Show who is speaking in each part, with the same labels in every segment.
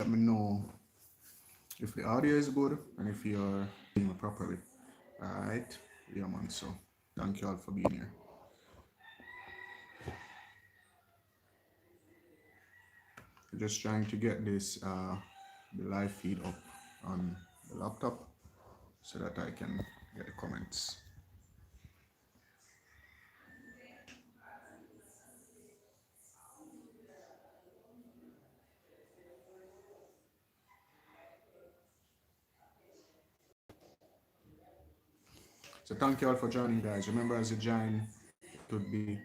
Speaker 1: let me know if the audio is good and if you're hearing me properly. Alright, yeah man, so thank you all for being here. Just trying to get this the live feed up on the laptop so that I can get the comments. So thank you all for joining, guys. Remember, as you join, it would be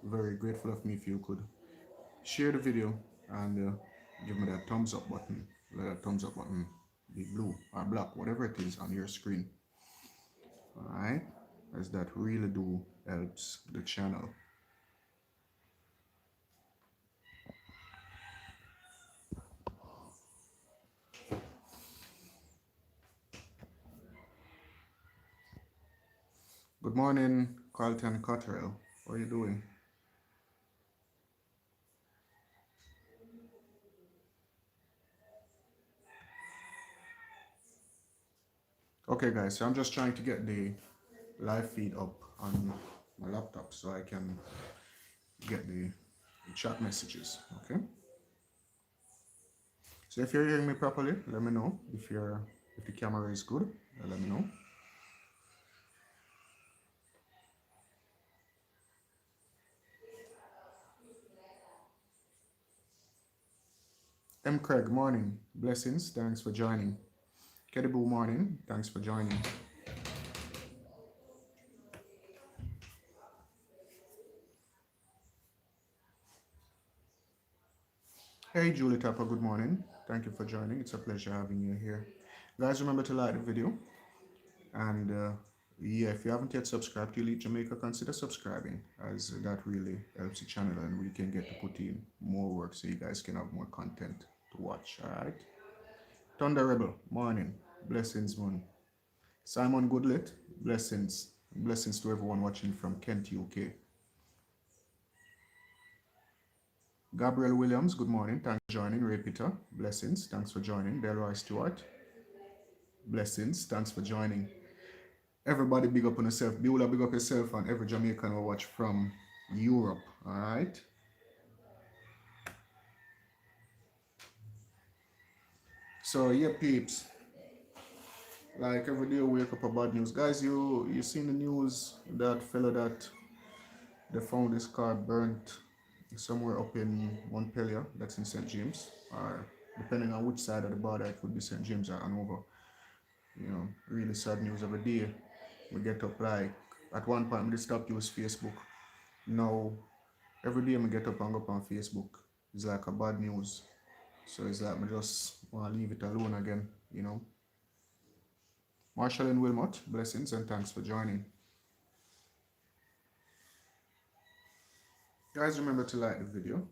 Speaker 1: very grateful of me if you could share the video and give me that thumbs up button. Let that thumbs up button be blue or black, whatever it is on your screen. All right, as that really do helps the channel. Good morning, Carlton Cottrell. How are you doing? Okay, guys, so I'm just trying to get the live feed up on my laptop so I can get the chat messages. Okay. So if you're hearing me properly, let me know. If the camera is good, let me know. M. Craig, morning. Blessings. Thanks for joining. Kedibu, morning. Thanks for joining. Hey, Julie Tapper, good morning. Thank you for joining. It's a pleasure having you here. Guys, remember to like the video. And yeah, if you haven't yet subscribed to Elite Jamaica, consider subscribing, as that really helps the channel and we can get to put in more work so you guys can have more content to watch. All right. Thunder Rebel, morning. Blessings, moon. Simon Goodlet, blessings. Blessings to everyone watching from Kent, UK. Gabriel Williams, good morning. Thanks for joining. Ray Peter, blessings. Thanks for joining. Delroy Stewart, blessings. Thanks for joining. Everybody big up on yourself. Beulah, big up yourself, and every Jamaican will watch from Europe. All right. So yeah, peeps. Like every day, we wake up a bad news, guys. You seen the news that fellow that they found his car burnt somewhere up in Montpelier, that's in St. James, or depending on which side of the border, it would be St. James or Hanover. You know, really sad news every day. We get up like at one point we stopped use Facebook. Now every day I get up and go up on Facebook. It's like a bad news. So it's like I just want to leave it alone again, you know. Marshall and Wilmot, blessings and thanks for joining. Guys, remember to like the video,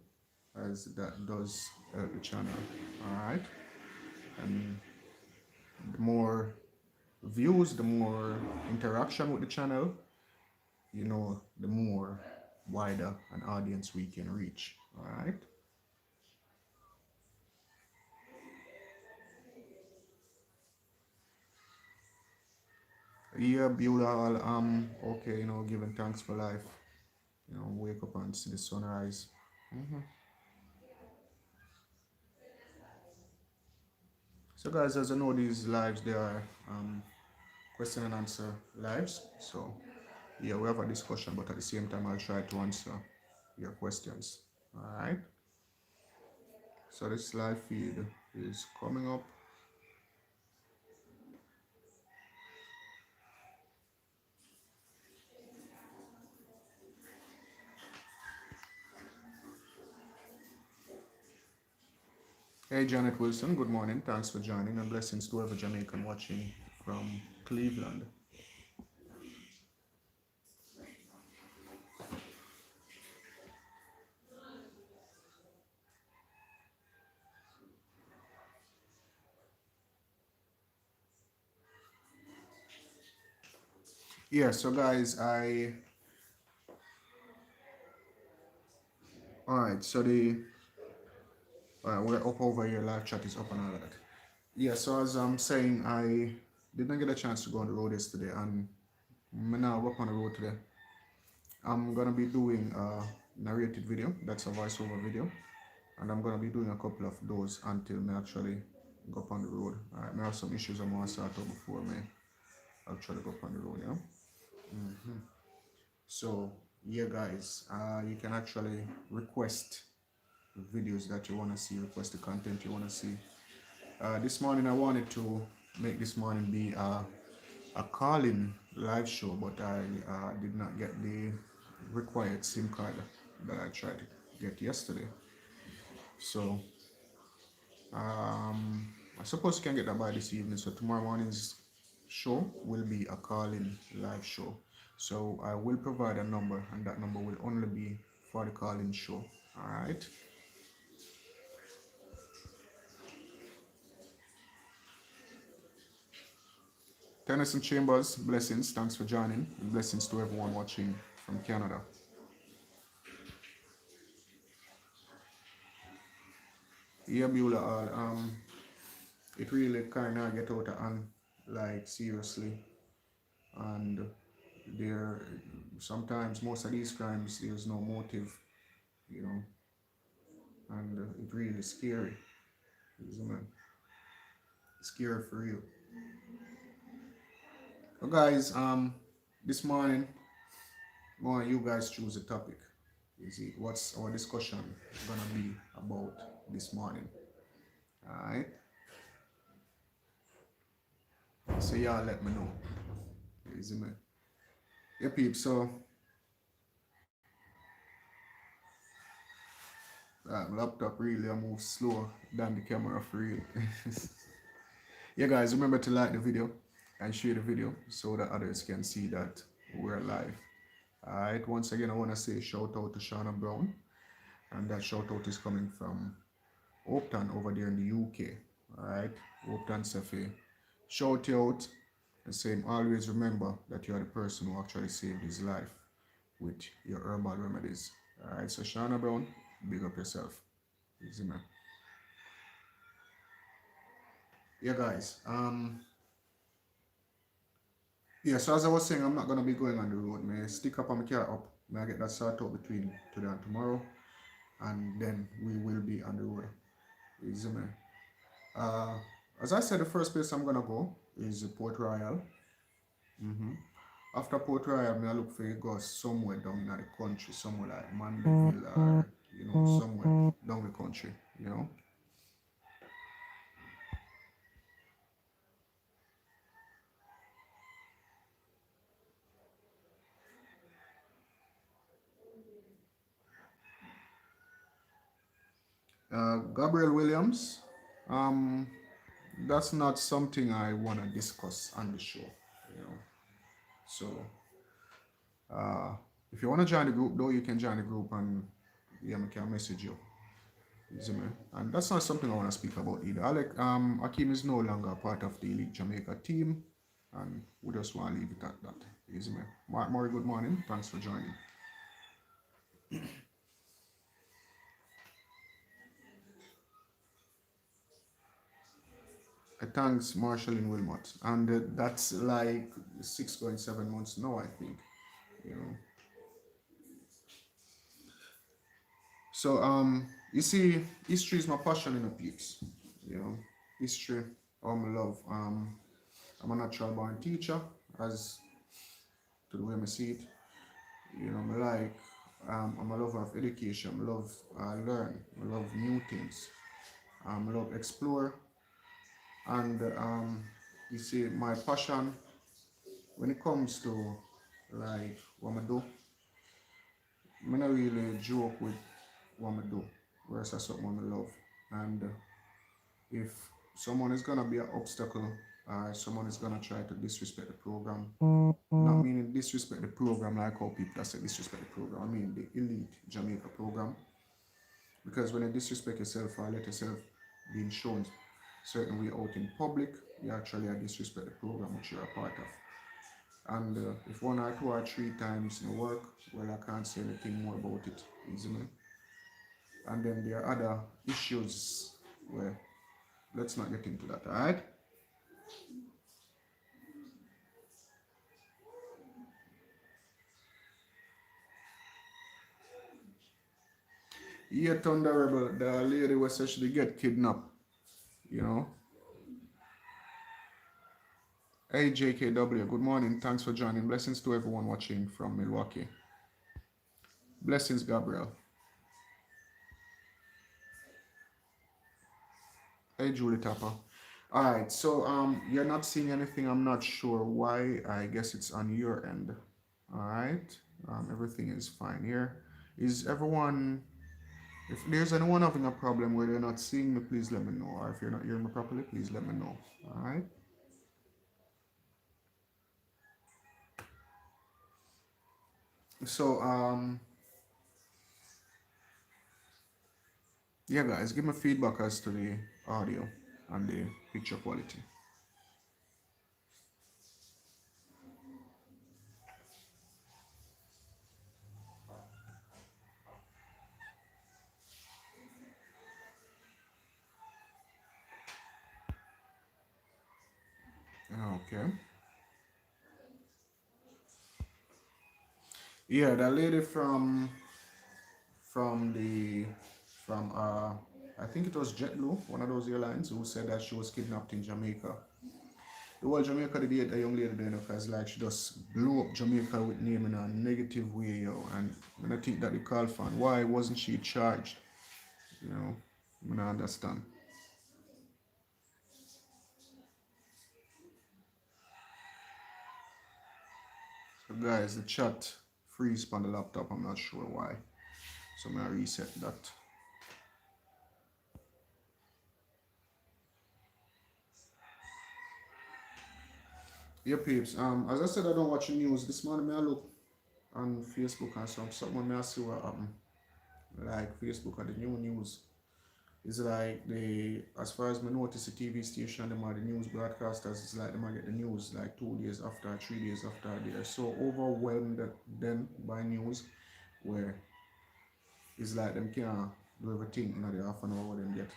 Speaker 1: as that does help the channel. Alright. And the more views, the more interaction with the channel, you know, the more wider an audience we can reach. Alright. Yeah, Beulah, okay, you know, giving thanks for life. You know, wake up and see the sunrise. So guys, as I know, these lives, they are question and answer lives. So yeah, we have a discussion, but at the same time, I'll try to answer your questions. All right. So this live feed is coming up. Hey, Janet Wilson, good morning. Thanks for joining, and blessings to every Jamaican watching from Cleveland. Yeah, so guys, all right, so We're up over here, live chat is up and all that. Yeah, so as I'm saying, I didn't get a chance to go on the road yesterday, and I'm now up on the road today. I'm gonna be doing a narrated video, that's a voiceover video, and I'm gonna be doing a couple of those until me actually go up on the road. Alright, I have some issues I want to sort out before me actually go up on the road, you know. So yeah, guys, you can actually request videos that you want to see, request the content you want to see. This morning I wanted to make this morning be a call-in live show, but I did not get the required SIM card that I tried to get yesterday. So I suppose you can get that by this evening. So tomorrow morning's show will be a call-in live show. So I will provide a number, and that number will only be for the call-in show. All right. Tennyson Chambers, blessings. Thanks for joining, and blessings to everyone watching from Canada. Yeah, Beulah, it really kind of get out of hand, like seriously, and there sometimes most of these crimes there's no motive, you know, and it really scary, isn't it? Scary for real. So guys, this morning, I want you guys choose a topic. Is it what's our discussion gonna be about this morning? All right. So y'all let me know. Easy man. Yeah, peeps. So my laptop really moves slower than the camera for real. Yeah, guys, remember to like the video and share the video so that others can see that we're live. All right. Once again, I want to say shout out to Shauna Brown, and that shout out is coming from Optan over there in the UK. All right, Optan Safi. Shout you out and say always remember that you are the person who actually saved his life with your herbal remedies. All right, so Shauna Brown, big up yourself. Easy man. Yeah, guys. Yeah, so as I was saying, I'm not gonna be going on the road. May stick up on my car up. May I get that sorted out between today and tomorrow, and then we will be on the road. Easy man. As I said, the first place I'm gonna go is Port Royal. After Port Royal, I look for you go somewhere down in the country, somewhere like Mandeville or somewhere down the country, Gabriel Williams, um, that's not something I want to discuss on the show, you know. So, if you want to join the group, though, you can join the group and yeah, I can message you. Easy, man. And that's not something I want to speak about either. Akeem is no longer a part of the Elite Jamaica team, and we just want to leave it at that. Easy, man. Mark Murray, good morning. Thanks for joining. Thanks, Marshall in Wilmot. And that's like 6.7 months now, I think. You know. So, you see, history is my passion in the peeps. You know, history, all my love. I'm a natural born teacher, as to the way I see it. You know, I'm a lover of education. I love learn. I love new things. I love explore. And you see, my passion when it comes to like what I do, I not really joke with what I do. Whereas that's something I love. And if someone is gonna be an obstacle, someone is gonna try to disrespect the program. Not meaning disrespect the program like how people say disrespect the program. I mean the Elite Jamaica program. Because when you disrespect yourself or let yourself being shown certain way out in public, you actually disrespect the program which you're a part of. And if 1 or 2 or 3 times in work, well, I can't say anything more about it. Easy man. And then there are other issues where, let's not get into that, all right? Yeah, Thunder Rebel, the lady was actually get kidnapped, you know. Hey JKW, good morning. Thanks for joining. Blessings to everyone watching from Milwaukee. Blessings, Gabriel. Hey Julie Tapper. Alright, so you're not seeing anything. I'm not sure why. I guess it's on your end. Alright. Everything is fine here. Is everyone, if there's anyone having a problem where they're not seeing me, please let me know. Or if you're not hearing me properly, please let me know. Alright. So yeah guys, give me feedback as to the audio and the picture quality. Okay. Yeah, that lady from the from I think it was JetBlue, one of those airlines, who said that she was kidnapped in Jamaica. The whole Jamaica did a young lady there because like she just blew up Jamaica with name in a negative way, yo. And I think that the call fan, why wasn't she charged? You know, I don't understand. So guys, the chat freeze on the laptop. I'm not sure why. So I'm gonna reset that. Yeah, peeps. As I said, I don't watch the news. This morning, I look on Facebook and something. I see what happened. Like Facebook and the new news. It's like as far as I notice, the TV station, them are the news broadcasters. It's like them get the news like 2 days after, 3 days after. They are so overwhelmed then by news, where it's like them can't do everything in the half an hour them get.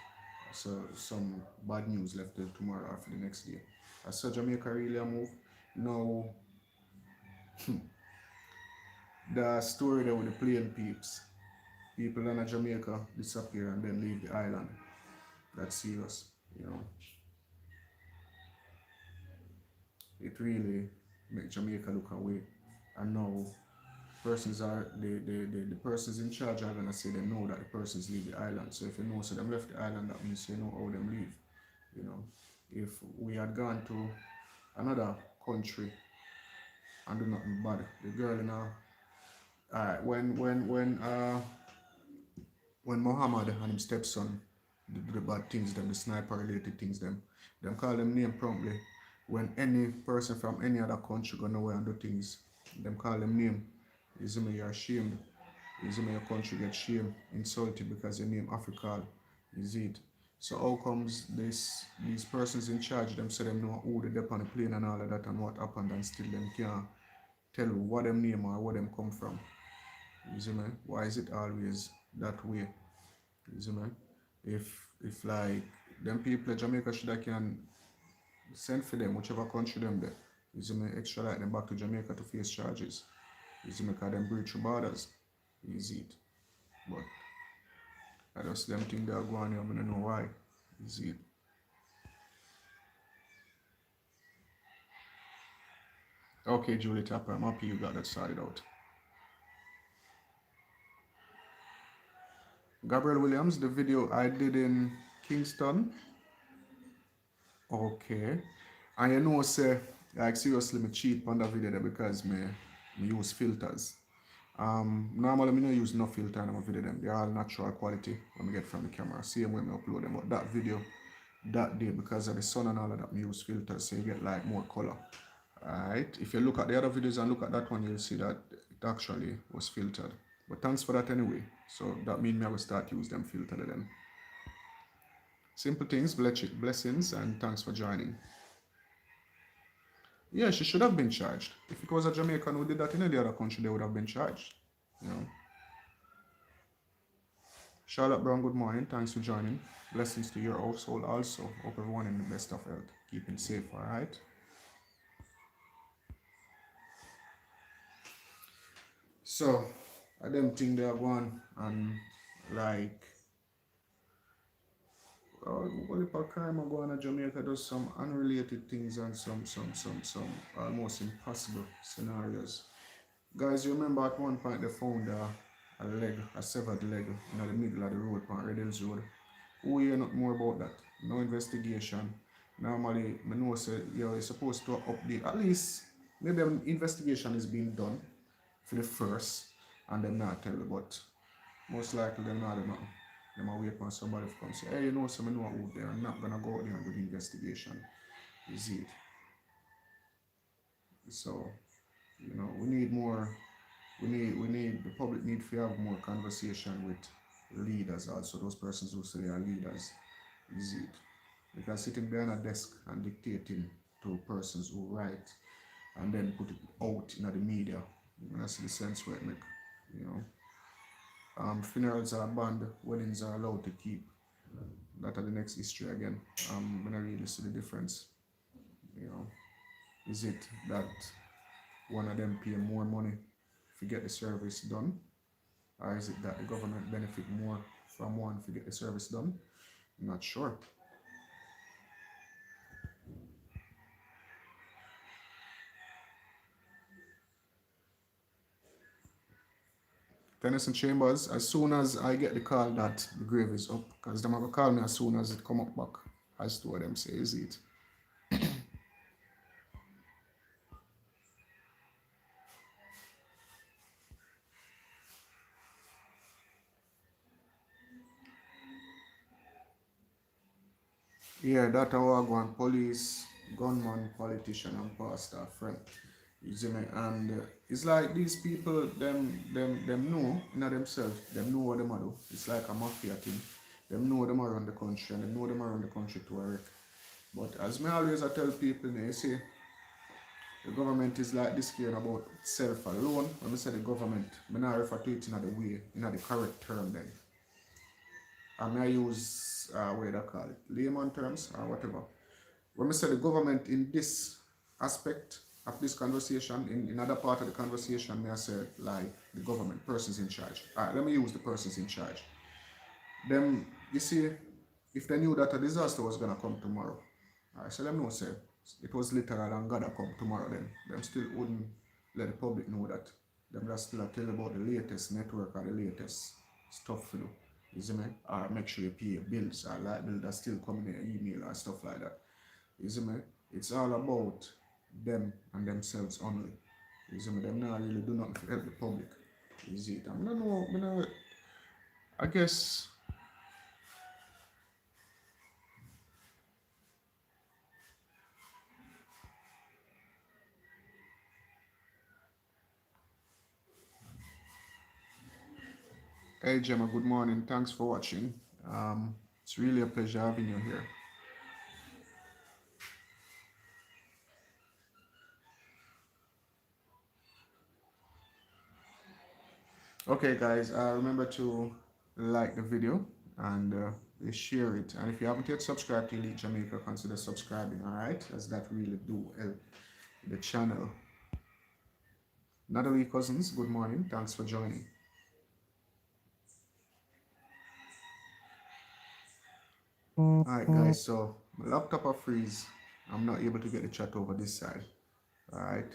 Speaker 1: So some bad news left till tomorrow after the next day. I saw Jamaica really a move. Now the story there with the plane peeps. People in Jamaica disappear and then leave the island. That's serious, you know. It really make Jamaica look away. And now persons are the persons in charge are gonna say they know that the persons leave the island. So if you know so them left the island, that means you know how them leave. You know. If we had gone to another country and do nothing bad, the girl in when Muhammad and his stepson did the bad things, them the sniper related things, them call them name promptly. When any person from any other country go nowhere and do things, them call them name. You see me, you're ashamed. You see me, your country get shamed, insulted because your name Africa. Is it? So how comes these persons in charge, them say them know who they dep on the plane and all of that and what happened and still them can't tell you what them name or where them come from. You see me? Why is it always that way? You see me? If like them people in Jamaica should I can send for them, whichever country them there. You see me? Extradite them back to Jamaica to face charges. You see me? Because them breach borders. Is it? But I just them think they're going here, I don't know why. Is it? Okay, Julie Tapper, I'm happy you got that sorted out. Gabriel Williams, the video I did in Kingston. Okay. And you know, say, like seriously, me cheat on that video there because me use filters. Normally I don't use no filter in my video them. They're all natural quality when I get from the camera. Same when I upload them. But that video, that day, because of the sun and all of that, me use filters so you get like more color. Alright. If you look at the other videos and look at that one, you'll see that it actually was filtered. But thanks for that anyway. So that means I will start use them filtered then. Simple things, blessings, and thanks for joining. Yeah, she should have been charged. If it was a Jamaican who did that in any other country, they would have been charged. You know. Charlotte Brown, good morning. Thanks for joining. Blessings to your household also. Hope everyone in the best of health. Keeping safe, all right? So, I don't think they are going and like, what if a crime are going to Jamaica does some unrelated things and some almost impossible scenarios. Guys, you remember at one point they found a severed leg in the middle of the road on Red Hills Road. Who hear not more about that? No investigation. Normally, I know say you're supposed to update at least maybe an investigation is being done for the first and then not tell you, but most likely they're not nothing. They might wait for somebody to come say, hey, you know, some know out there. I'm not gonna go out there and do the investigation. Is it? So, you know, we need more. We need the public need to have more conversation with leaders also. Those persons who say they are leaders. Is it? Because sitting behind a desk and dictating to persons who write and then put it out in the media, that's the sense where it make, you know. Funerals are banned, weddings are allowed to keep. That are the next history again. When I really see the difference, you know, is it that one of them pay more money to get the service done, or is it that the government benefit more from one to get the service done? I'm not sure. Tennyson Chambers, as soon as I get the call that the grave is up, because them have to call me as soon as it come up back, as to what them say, is it? Yeah, that our one police, gunman, politician, and pastor friend. You see me? And it's like these people, them know, you know themselves, them know what them do. It's like a mafia thing. Them know them around the country and they know them around the country to work. But as me always I tell people, you see, the government is like this care about self alone. When I say the government, I not refer to it in the way, in the correct term then. I may use what do I call it, layman terms or whatever. When I say the government in this aspect of this conversation, in another part of the conversation, may I say like the government, persons in charge. Alright, let me use the persons in charge. Them, you see, if they knew that a disaster was gonna come tomorrow, alright, so them know say it was literal and gonna come tomorrow, then them still wouldn't let the public know that. Them just still tell about the latest network or the latest stuff you know. You see me? Or make sure you pay your bills or light bill that's still coming in your email or stuff like that. You see me? It's all about them and themselves only. You see me? Them not really do nothing to help the public. You see it? I don't know, I guess. Hey Gemma, good morning. Thanks for watching. It's really a pleasure having you here. Okay, guys, remember to like the video and share it. And if you haven't yet subscribed to Elite Jamaica, consider subscribing, all right? As that really do help the channel. Natalie Cousins, good morning. Thanks for joining. All right, guys, so my laptop are freeze. I'm not able to get the chat over this side. All right.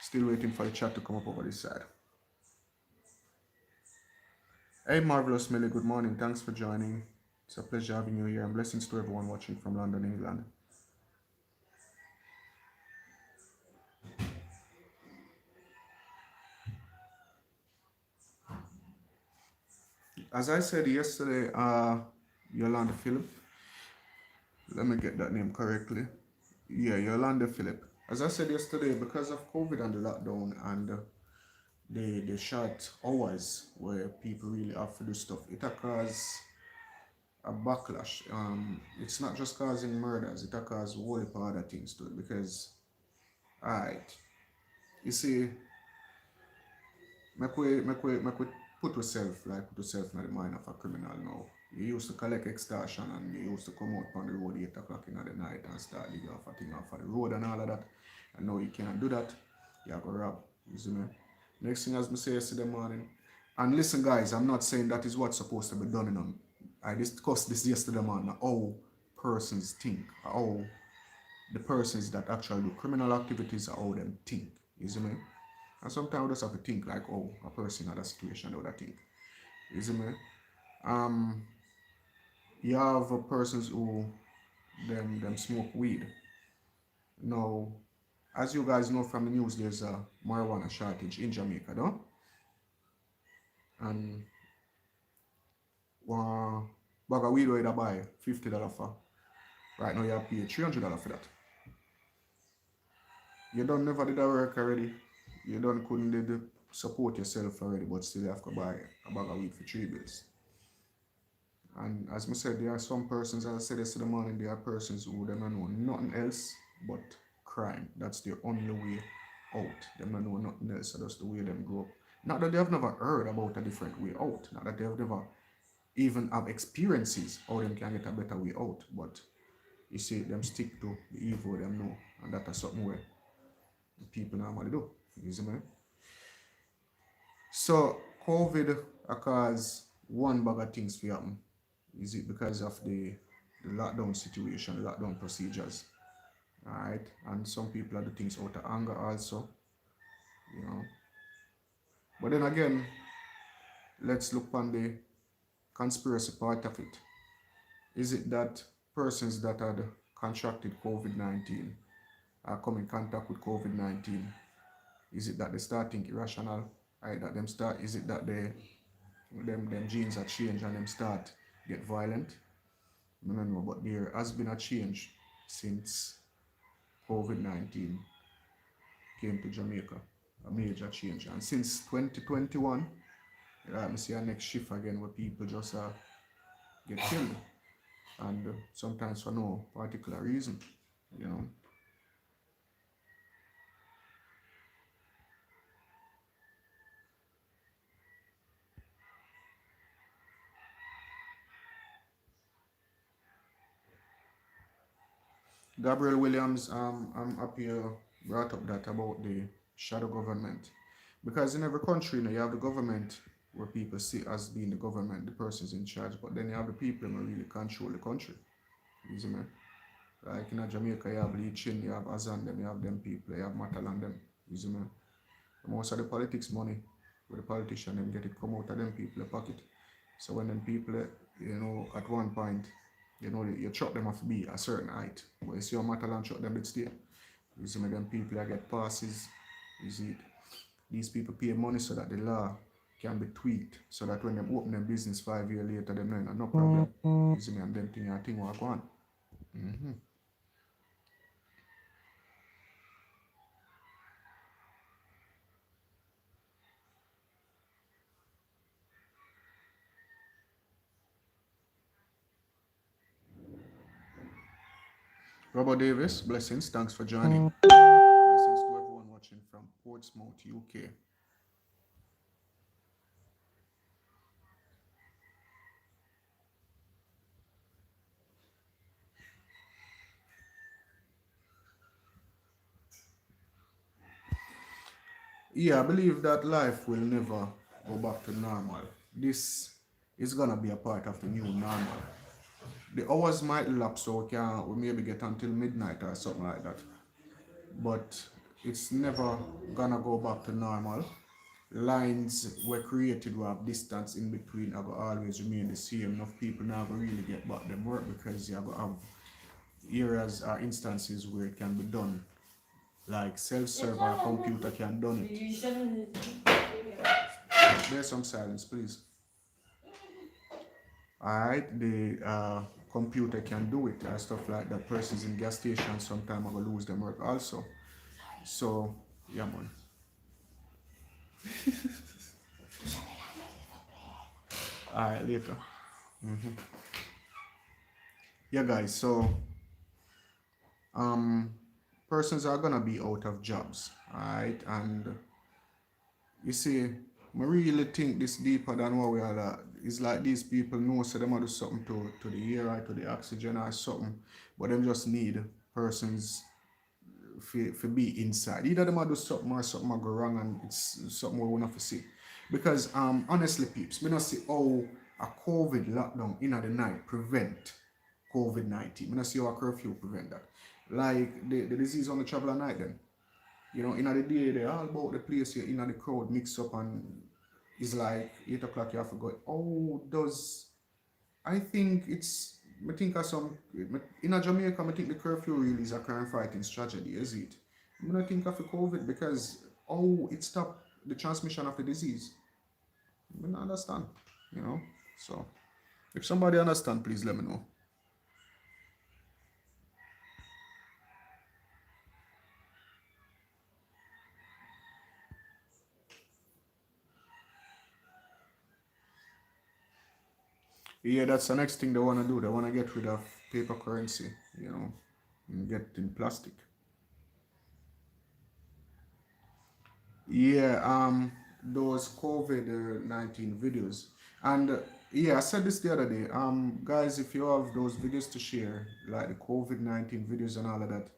Speaker 1: Still waiting for the chat to come up over this side. Hey, Marvelous Millie, good morning. Thanks for joining. It's a pleasure having you here, and blessings to everyone watching from London, England. As I said yesterday, Yolanda Phillip, let me get that name correctly. Yeah, Yolanda Phillip. As I said yesterday, because of COVID and the lockdown and the short hours where people really have to do stuff, it occurs a backlash. It's not just causing murders, it causes a whole heap of other things to it because, alright, you see, make we put yourself, like put yourself in the mind of a criminal now. You used to collect extortion and you used to come out on the road 8 o'clock in the night and start digging off a thing off of the road and all of that. And now you can't do that. You have to rob. You see me? Next thing as I say yesterday morning. And listen guys, I'm not saying that is what's supposed to be done, you know. I discussed this yesterday morning, how persons think, how the persons that actually do criminal activities, how them think. You see me? And sometimes we just have to think like, oh, a person in that situation, how that think. You see me? You have persons who them smoke weed. Now, as you guys know from the news, there's a marijuana shortage in Jamaica, though. And one bag of weed where you buy $50 for. Right now you have to pay $300 for that. You done never did that work already. You done couldn't did support yourself already, but still you have to buy a bag of weed for $3 bills. And as I said, there are some persons, as I said yesterday morning, there are persons who don't know nothing else but crime. That's their only way out. They don't know nothing else, so that's the way them grow up. Not that they have never heard about a different way out. Not that they have never even have experiences how them can get a better way out. But you see, them stick to the evil them know. And that is something where the people normally do. You see me? So COVID occurs one bag of things for happen. Is it because of the lockdown situation, lockdown procedures? Alright, and some people are do things out of anger also, you know. But then again, let's look on the conspiracy part of it. Is it that persons that had contracted COVID-19 or come in contact with COVID-19, is it that they start thinking irrational? Right, that them start, is it that them genes are changed and them start get violent? No, but there has been a change since COVID-19 came to Jamaica, a major change. And since 2021, I see a next shift again where people just get killed. And sometimes for no particular reason, you know. Gabriel Williams, I'm up here brought up that about the shadow government. Because in every country, you know, you have the government where people see as being the government, the persons in charge, but then you have the people who really control the country. You see me? Like in Jamaica, you have Lee Chin, you have Azan, them, you have them people, you have Matalan, them. You see me? Most of the politics money, with the politician, them get it come out of them people pocket. So when them people, you know, at one point, you know, you chuck them off be a certain height. But you see how Matalan chuck them, it's still. You see me, them people that get passes, you see it. These people pay money so that the law can be tweaked, so that when them open their business 5 years later, them know no problem. You see me, and them thing will go on. Robert Davis, blessings, thanks for joining. Blessings to everyone watching from Portsmouth, UK. Yeah, I believe that life will never go back to normal. This is gonna be a part of the new normal. The hours might lapse, so we maybe get until midnight or something like that. But it's never gonna go back to normal. Lines were created to have distance in between are gonna always remain the same. Enough people now gonna really get back them work because you're gonna have areas or instances where it can be done. Like self-serve or computer can done it. There's some silence, please. Alright, the computer can do it and stuff like that. Persons in gas stations sometimes are gonna lose them work also. So yeah man. Alright, later. Yeah, guys. So um, persons are gonna be out of jobs, right? And you see, I really think this deeper than what we are. It's like these people know so they might do something to the air or to the oxygen or something, but them just need persons for be inside. Either them might do something or something might go wrong and it's something we want to see. Because honestly, peeps, me not see how a COVID lockdown in the night prevent COVID-19. Me not see how a curfew prevent that. Like the disease on the travel at night then. You know, in the day, they all about the place here, in the crowd mix up and it's like 8 o'clock you have to go. Oh, does I think it's I think of some in a Jamaica I think the curfew really is a crime fighting strategy, is it? I'm gonna think of the COVID because it stopped the transmission of the disease. I don't understand, you know. So if somebody understand, please let me know. Yeah, that's the next thing they wanna do. They wanna get rid of paper currency, you know, and get in plastic. Yeah, those COVID-19 videos. And yeah, I said this the other day. Guys, if you have those videos to share, like the COVID-19 videos and all of that,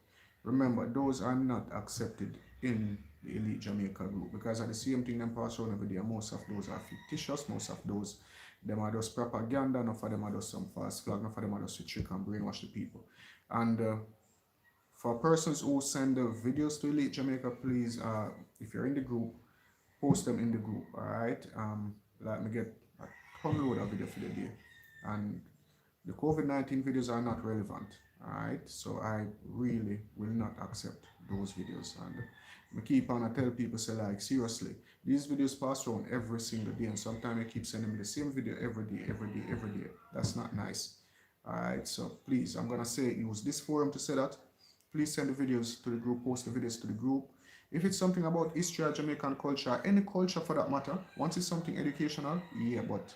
Speaker 1: remember, those are not accepted in the Elite Jamaica group because at the same thing them pass on the video, most of those are fictitious, most of those them are just propaganda, enough of them are just some false flag, enough of them are just a trick and brainwash the people. And for persons who send the videos to Elite Jamaica, please, if you're in the group, post them in the group. All right. Let me get a ton load of video for the day, and the COVID-19 videos are not relevant. All right. So I really will not accept those videos, and I keep on. I tell people, say like seriously, these videos pass around every single day, and sometimes I keep sending me the same video every day, every day, every day. That's not nice. All right. So please, I'm gonna say use this forum to say that. Please send the videos to the group, post the videos to the group. If it's something about history or Jamaican culture, any culture for that matter, once it's something educational, yeah, but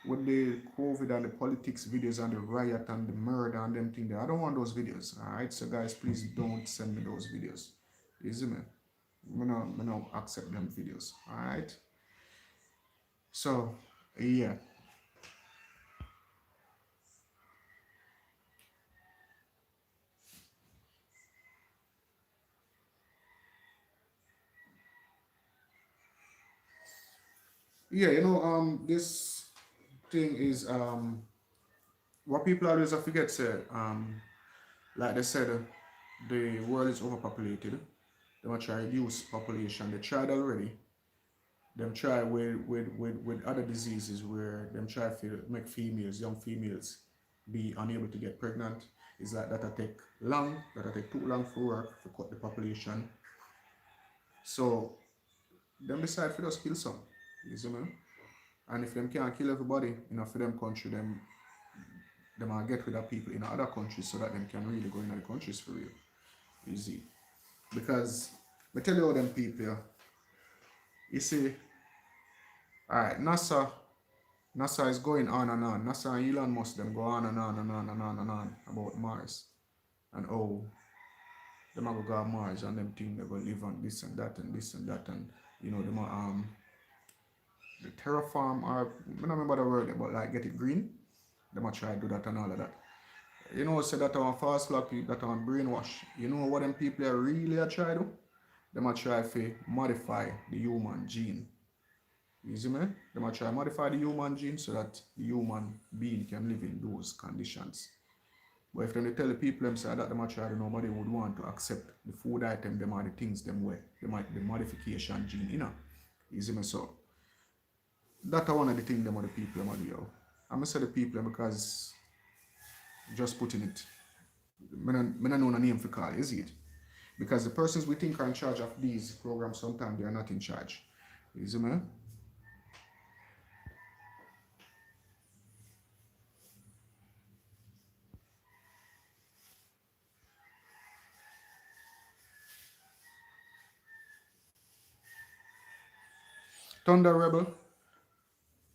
Speaker 1: with the COVID and the politics videos and the riot and the murder and them thing there, I don't want those videos. Alright, so guys, please don't send me those videos. You see me? I don't accept them videos. Alright? So, yeah. Yeah, this thing is what people always forget say, like they said, the world is overpopulated. They want to try to reduce population. They tried already. Them try with other diseases where them try to make females, young females, be unable to get pregnant. It's like that'll take long, that'll take too long for work to cut the population. So them decide for just kill some. You see me? And if them can't kill everybody, for them country, them are get rid of people in other countries so that them can really go in other countries for real. Easy. Because I tell you all them people, you see, alright, NASA is going on and on. NASA and Elon Musk them go on and on and on and on and on about Mars. And them are go on Mars and them think they go live on this and that and this and that and them the terraform or I don't remember the word but like get it green. Them are try to do that and all of that. Say that on fast flag people that on brainwash. You know what them people are really are try to? Them are try to modify the human gene. You see me? They might try to modify the human gene so that the human being can live in those conditions. But if they tell the people them say that they might try to nobody would want to accept the food item, them are the things them way. They might the modification gene, You see me? So that's one of the things them are the people them are do. Yo. I'm gonna say the people because just putting it. I don't know a name for call, is it? Because the persons we think are in charge of these programs sometimes they are not in charge. You see me? Thunder Rebel,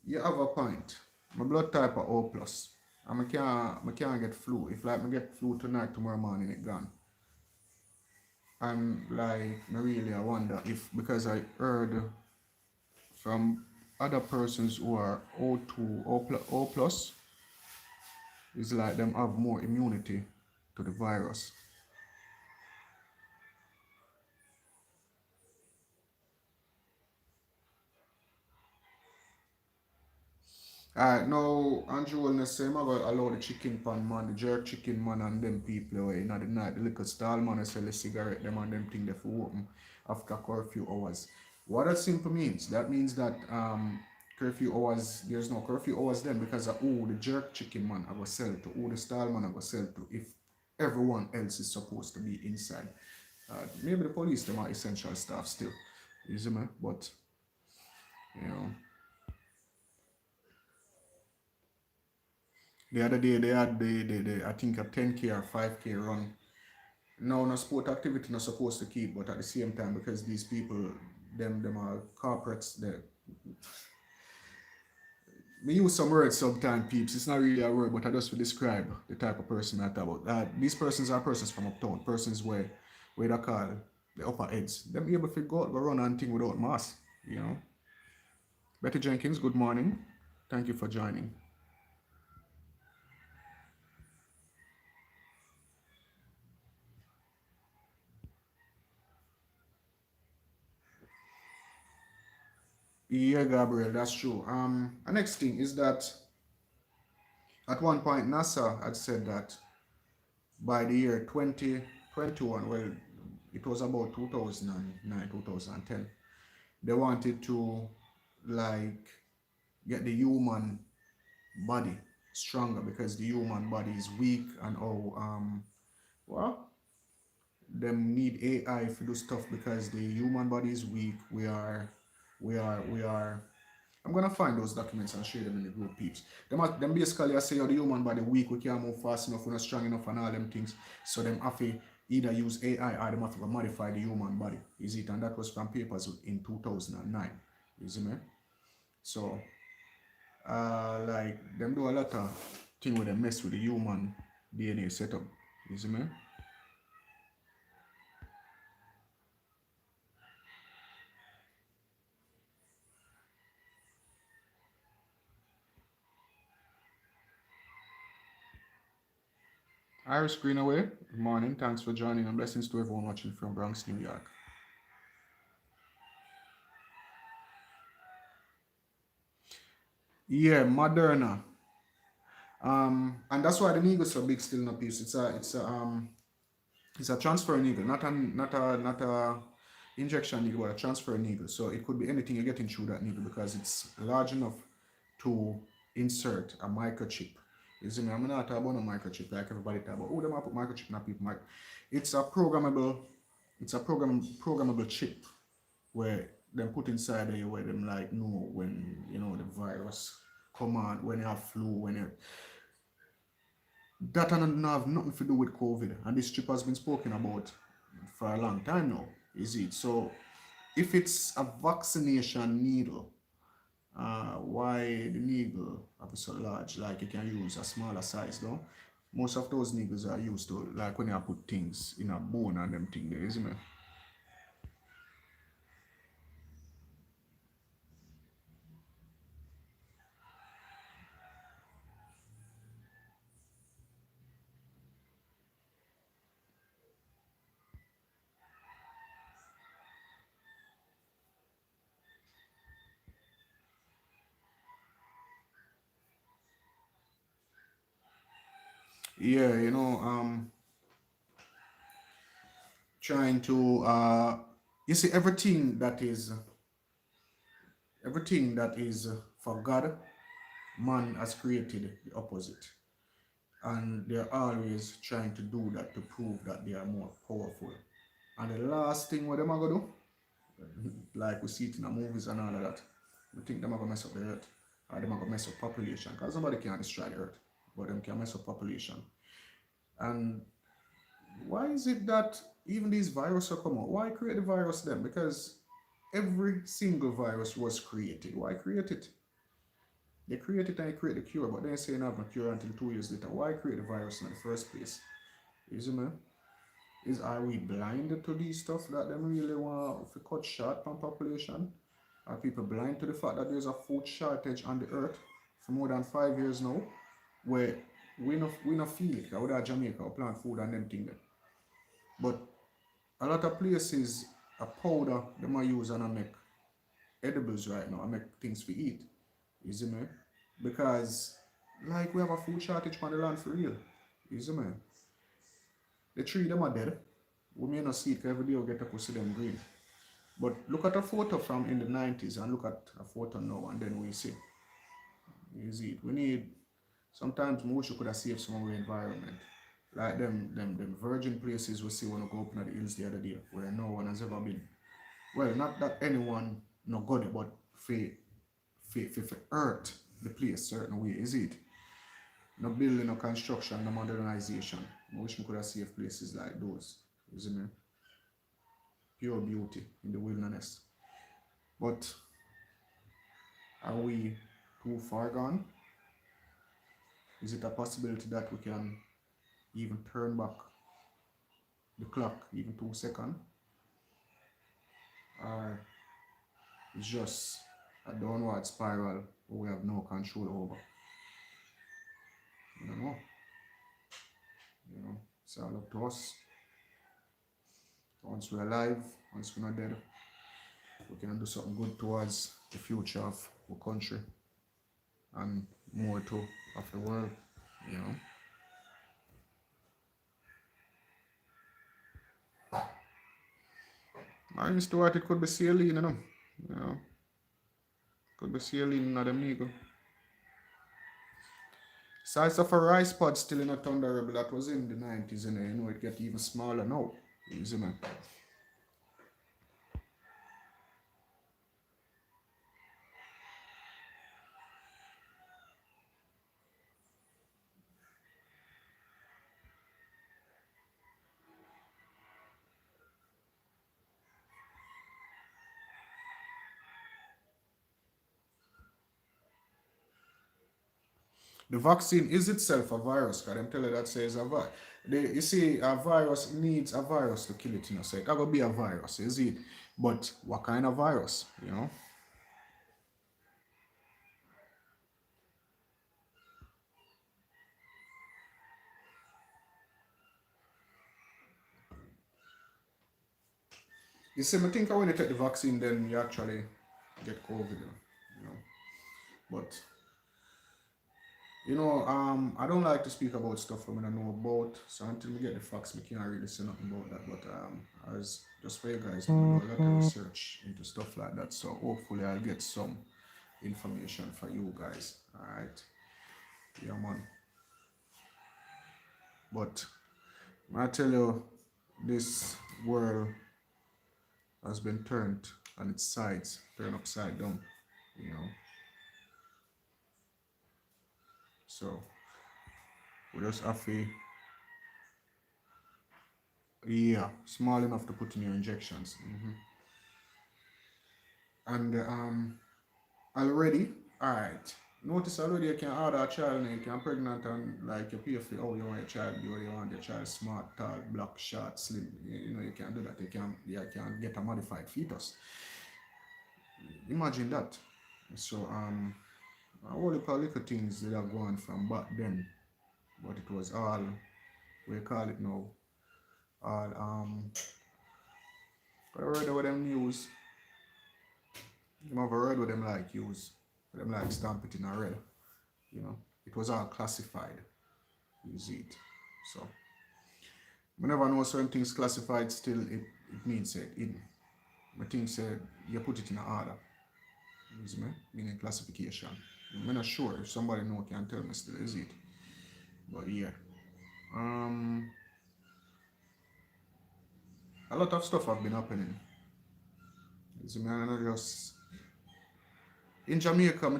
Speaker 1: you have a point. My blood type are O plus. And I can't get flu. If like I get flu tonight, tomorrow morning it gone. And like I wonder if because I heard from other persons who are O2, O plus, it's like them have more immunity to the virus. Alright, now Andrew will say I'm going to allow the chicken pan man, the jerk chicken man and them people away in the night, the liquor stall man sell the cigarette, them and them thing they for open after curfew hours. What that simply means, that means that curfew hours, there's no curfew hours then because of who the jerk chicken man I go sell to, who the stall man I go sell to if everyone else is supposed to be inside. Maybe the police them are essential staff still, you see me? But you know. The other day they had the I think a 10K or 5K run. Now no sport activity not supposed to keep, but at the same time because these people them are corporates they we use some words sometimes peeps. It's not really a word, but I just will describe the type of person I talk about. These persons are persons from uptown, persons where they call the upper heads. Them able to go run and thing without mask, you know. Betty Jenkins, good morning. Thank you for joining. Yeah, Gabriel, that's true. The next thing is that at one point NASA had said that by the year 2021, well, it was about 2009, 2010, they wanted to like get the human body stronger because the human body is weak and all well them need AI to do stuff because the human body is weak. We are I'm gonna find those documents and share them in the group peeps. Them basically I say oh, the human body weak, we can't move fast enough, we're not strong enough and all them things. So them have to either use AI or them have to modify the human body. Is it? And that was from papers in 2009. You see me? So like them do a lot of thing where they mess with the human DNA setup. You see me? Iris Greenaway, good morning. Thanks for joining and blessings to everyone watching from Bronx, New York. Yeah, Moderna. And that's why the needle is so big still in a piece. It's a transfer needle, not a injection needle, but a transfer needle. So it could be anything you're getting through that needle because it's large enough to insert a microchip. You see me? I'm not talking about a microchip like everybody talk about. Oh, they might put microchip in a people. It's a programmable chip where they put inside there where them like know when you know the virus come on, when you have flu, when you that don't have nothing to do with COVID. And this chip has been spoken about for a long time now, is it? So if it's a vaccination needle, why the needle are so large? Like you can use a smaller size though. Most of those needles are used to like when you put things in a bone and them thing there, isn't it? Yeah, trying to you see everything that is for God, man has created the opposite. And they're always trying to do that to prove that they are more powerful. And the last thing what them are gonna do, like we see it in the movies and all of that, we think them are gonna mess up the earth. Or them are gonna mess up population. Because nobody can destroy the earth, but them can mess up population. And why is it that even these viruses come out? Why create the virus then? Because every single virus was created. Why create it? They create it and they create the cure, but then say you have no cure until 2 years later. Why create the virus in the first place? You see me? Are we blinded to these stuff that them really want to cut short on population? Are people blind to the fact that there's a food shortage on the earth for more than 5 years now? Where we not feel it. I would have Jamaica or plant food and them thing there. But a lot of places a powder they might use and I make edibles right now. I make things for eat. You see me? Because like we have a food shortage on the land for real. You see me? The tree them are dead. We may not see it every day we get to see them green. But look at a photo from in the 90s and look at a photo now and then we see. You see it. We need sometimes we wish we could have saved some of our environment. Like them virgin places we see when we go up in the hills the other day where no one has ever been. Well, not that anyone no good it, but for earth the place certain way, is it? No building, no construction, no modernization. I wish we could have saved places like those. You see me? Pure beauty in the wilderness. But are we too far gone? Is it a possibility that we can even turn back the clock even 2 seconds? Or it's just a downward spiral we have no control over? I don't know. You know, it's all up to us. Once we're alive, once we're not dead, we can do something good towards the future of our country and more too of the world, you know. Marine Stewart, it could be saline, you know. Could be saline in them nigga. Size of a rice pod still in a Thunderable that was in the 90s, you know, it get even smaller now. You see, man. The vaccine is itself a virus, because them tell you that says a virus. You see, a virus needs a virus to kill it, you know, so it gotta be a virus, is it? But what kind of virus, you know? You see, I think when you take the vaccine, then you actually get COVID, you know. But you know, I don't like to speak about stuff I don't know about. So until we get the facts, we can't really say nothing about that. But as just for you guys, we do a lot of research into stuff like that. So hopefully I'll get some information for you guys. Alright. Yeah, man. But I tell you, this world has been turned on its sides, turned upside down, you know. So we just have to, yeah, small enough to put in your injections. And already, alright. Notice already you can order a child and you can pregnant and like you pay for how you want your child, you want your child smart, tall, black, short, slim. You know you can do that. You can get a modified fetus. Imagine that. So a whole heap of little things that are going from back then, but it was all we call it now. All I heard what them use. You have heard what them like use. Them like stamp it in a red. You know, it was all classified. You see it. So we never know certain things classified still it means it hidden. I think said you put it in an order. You see me? Meaning classification. I'm not sure if somebody know can tell me still is it. But yeah. A lot of stuff have been happening. You see me, and I just in Jamaica, we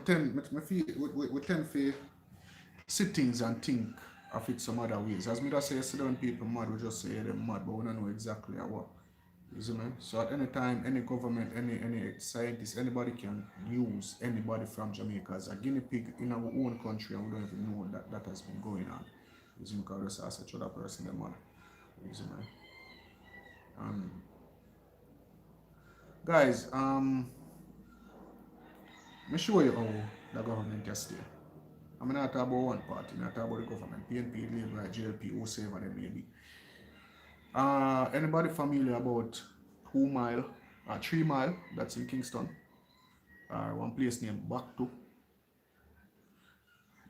Speaker 1: tend to see things and think of it some other ways. As me just say, sit down people mad, we just say them mad, but we don't know exactly what. You see me? So at any time, any government, any scientist, anybody can use anybody from Jamaica as a guinea pig in our own country, and we don't even know that that has been going on. You see me? Because just ask each other person them on. You see me? Um, guys, me show you how the government can stay. I'm not talking about one party, I'm not talking about the government, PNP, Labour, JLP, whoever they may be. Anybody familiar about 2 Mile, 3 Mile, that's in Kingston, one place named Baktu?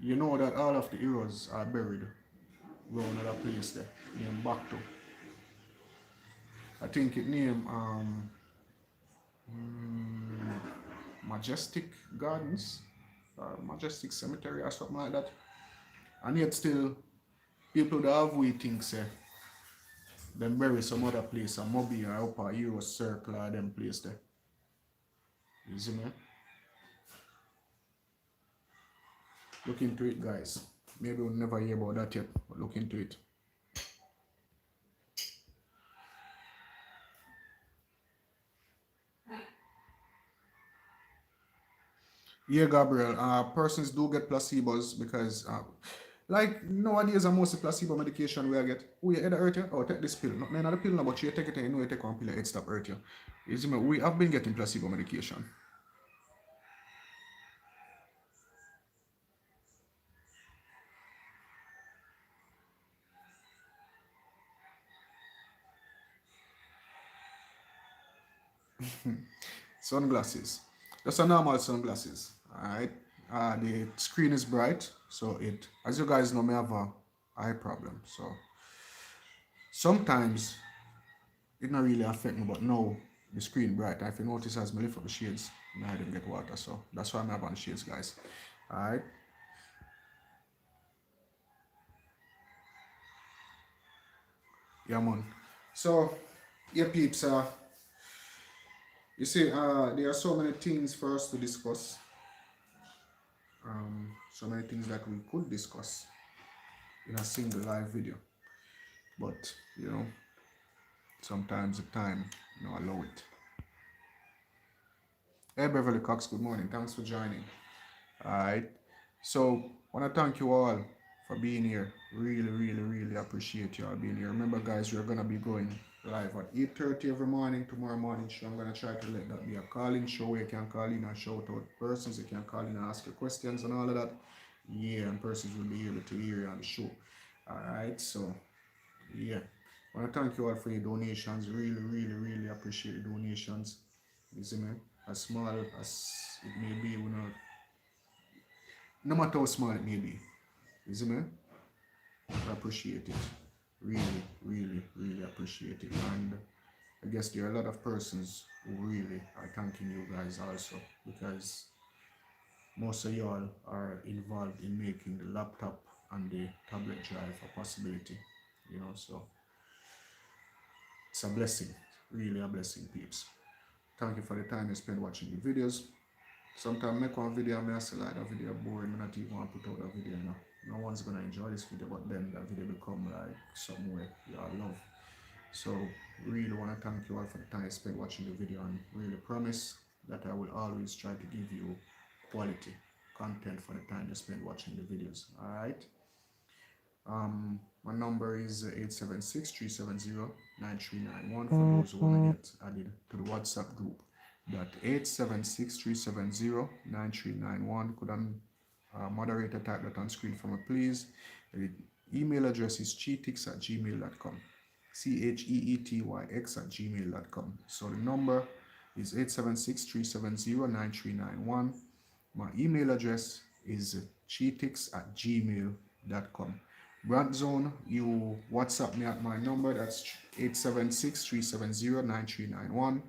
Speaker 1: You know that all of the heroes are buried around another place there, named Baktu. I think it named Majestic Gardens, Majestic Cemetery or something like that. And yet still, people that have we think say, them bury some other place, a Moby or Upper Hero Circle or them place there. You see me? Look into it, guys. Maybe we'll never hear about that yet, but look into it. Yeah, Gabriel. Persons do get placebos because, like nowadays, mostly placebo medication we get. Oh, your head hurt you? Oh, take this pill. Not another pill, no, but you take it and you know you take one pill, your head stop hurt you. You see me? We have been getting placebo medication. Sunglasses. Just a normal sunglasses. Alright. The screen is bright, so it, as you guys know, me have a eye problem. So sometimes it not really affect me, but now the screen bright. If you notice as me lift up the shades, I didn't get water, so that's why I'm having shades, guys. Alright. Yeah, man. So, yeah, peeps. You see, there are so many things for us to discuss. So many things that we could discuss in a single live video, but you know, sometimes the time allow it. Hey Beverly Cox, good morning. Thanks for joining. Alright. So I want to thank you all for being here. Really appreciate you all being here. Remember guys, we're gonna be going live at 8:30 every morning, tomorrow morning show. I'm gonna try to let that be a call-in show where you can call in and shout out persons, you can call in and ask your questions and all of that. Yeah, and persons will be able to hear you on the show. Alright, so yeah. I want to thank you all for your donations. Really appreciate the donations. You see me? As small as it may be, we know, no matter how small it may be. You see me? I appreciate it. Really appreciate it. And I guess there are a lot of persons who really are thanking you guys also, because most of y'all are involved in making the laptop and the tablet drive a possibility. You know, so it's a blessing, really a blessing, peeps. Thank you for the time you spend watching the videos. Sometimes make one video and I say like that video boring, I not even want to put out that video, you know. No one's gonna enjoy this video, but then that video become like somewhere you all love. So really wanna thank you all for the time you spent watching the video, and really promise that I will always try to give you quality content for the time you spend watching the videos. Alright. My number is 876-370-9391 for those who want to get added to the WhatsApp group. That 876-370-9391. Could moderator type that on screen for me, please. The email address is cheetix@gmail.com. CHEETYX@gmail.com. So the number is 876-370-9391. My email address is cheetix@gmail.com. Brand Zone, you WhatsApp me at my number, that's 876-370-9391.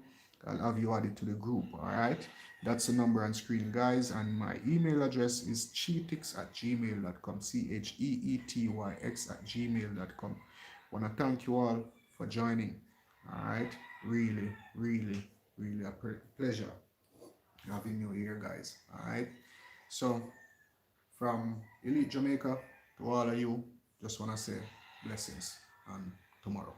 Speaker 1: I'll have you added to the group, alright? That's the number on screen, guys, and my email address is cheetix@gmail.com, CHEETYX@gmail.com. Want to thank you all for joining, alright? Really a pleasure having you here, guys, alright? So, from Elite Jamaica to all of you, just want to say blessings and tomorrow.